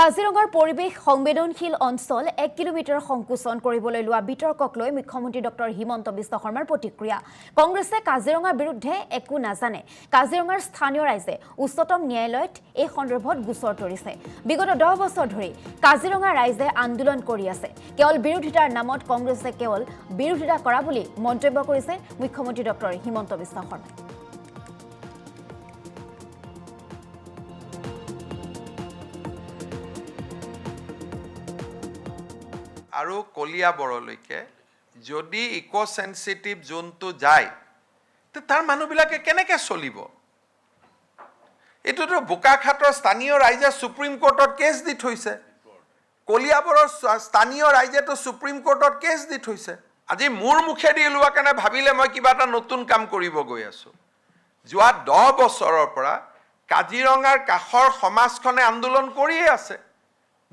কাজিৰঙাৰ পৰিৱেশ সংবেদনশীল অঞ্চল 1 কিলোমিটাৰ সংকুচন কৰিবলৈ লোৱা বিতৰ্কক লৈ মুখ্যমন্ত্ৰী ডক্টৰ হিমন্ত বিশ্ব শৰ্মাৰ প্ৰতিক্ৰিয়া। কংগ্ৰেছে কাজিৰঙাৰ বিৰুদ্ধে একো নাজানে। কাজিৰঙাৰ স্থানীয় ৰাইজে উচ্চতম ন্যায়ালয়ত এই সন্দৰ্ভত গোচৰ তৰিছে। বিগত 10 বছৰ ধৰি কাজিৰঙা ৰাইজে আন্দোলন কৰি আছে। কেৱল বিৰোধিতাৰ নামত কংগ্ৰেছে কেৱল বিৰোধিতা কৰা বুলি মন্তব্য কৰিছে মুখ্যমন্ত্ৰী ডক্টৰ হিমন্ত বিশ্ব শৰ্মাই। আৰু কলিয়াবৰলৈকে যদি ইকো সেনসিটিভ জোনটো যায় তে তাৰ মানুহবিলাকে কেনেকৈ চলিব? এটোতো বোকাখাটৰ স্থানীয় ৰাইজে সুপ্ৰিম কোৰ্টত কেছ দি থৈছে। কলিয়াবৰৰ স্থানীয় ৰাইজেতো সুপ্ৰিম কোৰ্টত কেছ দি থৈছে। আজি মোৰ মুখেদি ওলোৱা কাৰণে ভাবিলে মই কিবা এটা নতুন কাম কৰিব গৈ আছো। যোৱা 10 বছৰৰ পৰা কাজিৰঙাৰ কাষৰ সমাজখনে আন্দোলন কৰিয়ে আছে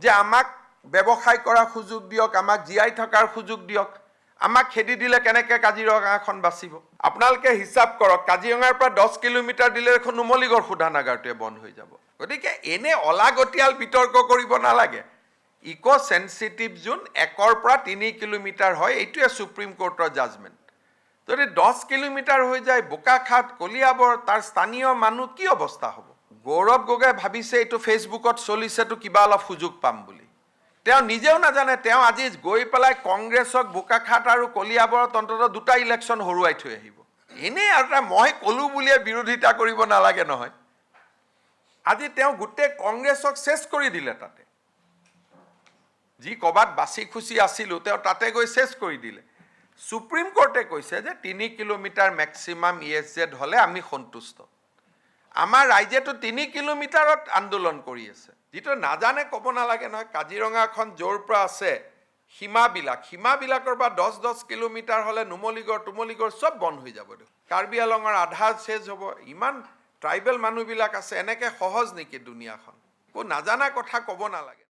যে আমাক ব্যৱসায় কৰাৰ সুযোগ দিয়ক, আমাক জিয়াই থকাৰ সুযোগ দিয়ক, আমাক খেদি দিলে কেনেকৈ কাজিৰঙাখন বাচিব। আপোনালোকে হিচাপ কৰক, কাজিৰঙাৰ পৰা 10 কিলোমিটাৰ দিলে এখন নুমলীগড় শোধানাগাৰটোৱে বন্ধ হৈ যাব। গতিকে এনে অলাগতিয়াল বিতৰ্ক কৰিব নালাগে। ইকো সেনসিটিভ জোন 1ৰ পৰা 3 কিলোমিটাৰ হয়, এইটোৱে সুপ্ৰিম কোৰ্টৰ জাজমেণ্ট। যদি 10 কিলোমিটাৰ হৈ যায় বোকাখাট, কলিয়াবৰ, তাৰ স্থানীয় মানুহ কি অৱস্থা হ'ব? গৌৰৱ গগৈ ভাবিছে এইটো ফেচবুকত চলিছেতো কিবা অলপ সুযোগ পাম বুলি। তেওঁ নিজেও নাজানে তেওঁ আজি গৈ পেলাই কংগ্ৰেছক বোকাখাট আৰু কলিয়াবৰত অন্তত 2টা ইলেকশ্যন হৰুৱাই থৈ আহিব। এনেই আৰু মই ক'লো বুলিয়ে বিৰোধিতা কৰিব নালাগে নহয়। আজি তেওঁ গোটেই কংগ্ৰেছক শেষ কৰি দিলে। তাতে যি ক'বাত বাচি খুচি আছিলো তেওঁ তাতে গৈ শেষ কৰি দিলে। সুপ্ৰিম কোৰ্টে কৈছে যে 3 কিলোমিটাৰ মেক্সিমাম ESZ হ'লে আমি সন্তুষ্ট। আমাৰ ৰাইজেতো 3 কিলোমিটাৰত আন্দোলন কৰি আছে। যিটো নাজানে ক'ব নালাগে নহয়। কাজিৰঙাখন য'ৰ পৰা আছে সীমাবিলাকৰ পৰা 10 কিলোমিটাৰ হ'লে নুমলীগড় চব বন্ধ হৈ যাব। কাৰ্বি আলঙৰ আধা শেষ হ'ব। ইমান ট্ৰাইবেল মানুহবিলাক আছে, এনেকৈ সহজ নেকি দুনিয়াখন? একো নাজানা কথা ক'ব নালাগে।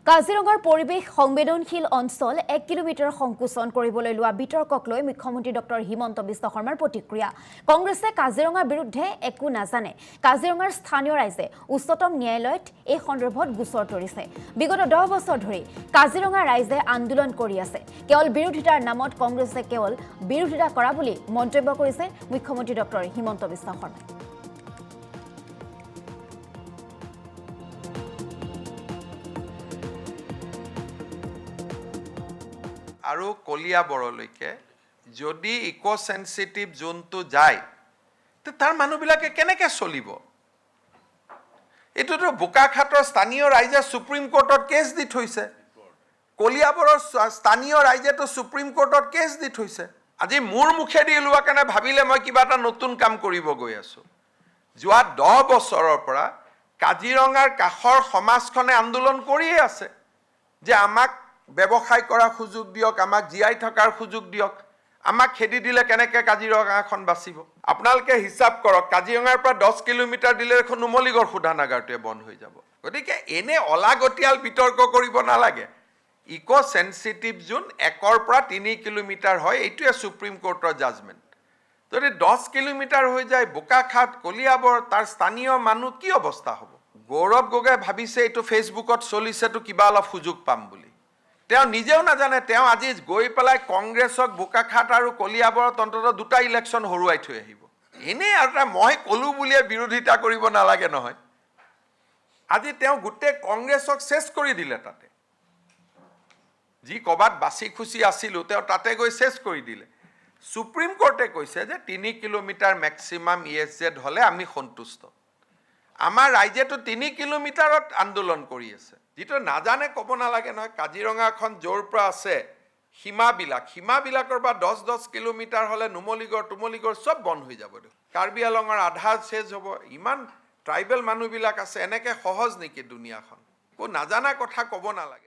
কাজিৰঙাৰ পৰিৱেশ সংবেদনশীল অঞ্চল 1 কিলোমিটাৰ সংকুচন কৰিবলৈ লোৱা বিতৰ্কক লৈ মুখ্যমন্ত্ৰী ডক্টৰ হিমন্ত বিশ্ব শৰ্মাৰ প্ৰতিক্ৰিয়া। কংগ্ৰেছে কাজিৰঙাৰ বিৰুদ্ধে একো নাজানে। কাজিৰঙাৰ স্থানীয় ৰাইজে উচ্চতম ন্যায়ালয়ত এই সন্দৰ্ভত গোচৰ তৰিছে। বিগত 10 বছৰ ধৰি কাজিৰঙা ৰাইজে আন্দোলন কৰি আছে। কেৱল বিৰোধিতাৰ নামত কংগ্ৰেছে কেৱল বিৰোধিতা কৰা বুলি মন্তব্য কৰিছে মুখ্যমন্ত্ৰী ডক্টৰ হিমন্ত বিশ্ব শৰ্মাই। আৰু কলিয়াবৰলৈকে যদি ইকো সেনসিটিভ জোনটো যায় তে তাৰ মানুহবিলাকে কেনেকৈ চলিব? এটোতো বোকাখাটৰ স্থানীয় ৰাইজে সুপ্ৰিম কোৰ্টত কেছ দি থৈছে। কলিয়াবৰৰ স্থানীয় ৰাইজেতো সুপ্ৰিম কোৰ্টত কেছ দি থৈছে। আজি মোৰ মুখেদি ওলোৱা কাৰণে ভাবিলে মই কিবা এটা নতুন কাম কৰিব গৈ আছো। যোৱা 10 বছৰৰ পৰা কাজিৰঙাৰ কাষৰ সমাজখনে আন্দোলন কৰিয়ে আছে যে আমাক ব্যৱসায় কৰাৰ সুযোগ দিয়ক, আমাক জিয়াই থকাৰ সুযোগ দিয়ক, আমাক খেদি দিলে কেনেকৈ কাজিৰঙাখন বাচিব। আপোনালোকে হিচাপ কৰক, কাজিৰঙাৰ পৰা 10 কিলোমিটাৰ দিলে এখন নুমলীগড় শোধানাগাৰটোৱে বন্ধ হৈ যাব। গতিকে এনে অলাগতিয়াল বিতৰ্ক কৰিব নালাগে। ইকো সেনসিটিভ জোন 1ৰ পৰা 3 কিলোমিটাৰ হয়, এইটোৱে সুপ্ৰিম কোৰ্টৰ জাজমেণ্ট। যদি 10 কিলোমিটাৰ হৈ যায় বোকাখাট, কলিয়াবৰ, তাৰ স্থানীয় মানুহ কি অৱস্থা হ'ব? গৌৰৱ গগৈ ভাবিছে এইটো ফেচবুকত চলিছেতো কিবা অলপ সুযোগ পাম বুলি। তেওঁ নিজেও নাজানে তেওঁ আজি গৈ পেলাই কংগ্ৰেছক বোকাখাট আৰু কলিয়াবৰত অন্তত 2টা ইলেকশ্যন হৰুৱাই থৈ আহিব। এনেই আৰু মই ক'লো বুলিয়ে বিৰোধিতা কৰিব নালাগে নহয়। আজি তেওঁ গোটেই কংগ্ৰেছক শেষ কৰি দিলে। তাতে যি ক'বাত বাচি খুচি আছিলো তেওঁ তাতে গৈ শেষ কৰি দিলে। সুপ্ৰিম কোৰ্টে কৈছে যে 3 কিলোমিটাৰ মেক্সিমাম ESZ হ'লে আমি সন্তুষ্ট। আমাৰ ৰাইজেতো 3 কিলোমিটাৰত আন্দোলন কৰি আছে। যিটো নাজানে ক'ব নালাগে নহয়। কাজিৰঙাখন য'ৰ পৰা আছে সীমাবিলাকৰ পৰা 10 কিলোমিটাৰ হ'লে নুমলীগড় চব বন্ধ হৈ যাব। কাৰ্বি আলঙৰ আধা শেষ হ'ব। ইমান ট্ৰাইবেল মানুহবিলাক আছে, এনেকৈ সহজ নেকি দুনিয়াখন? একো নাজানা কথা ক'ব নালাগে।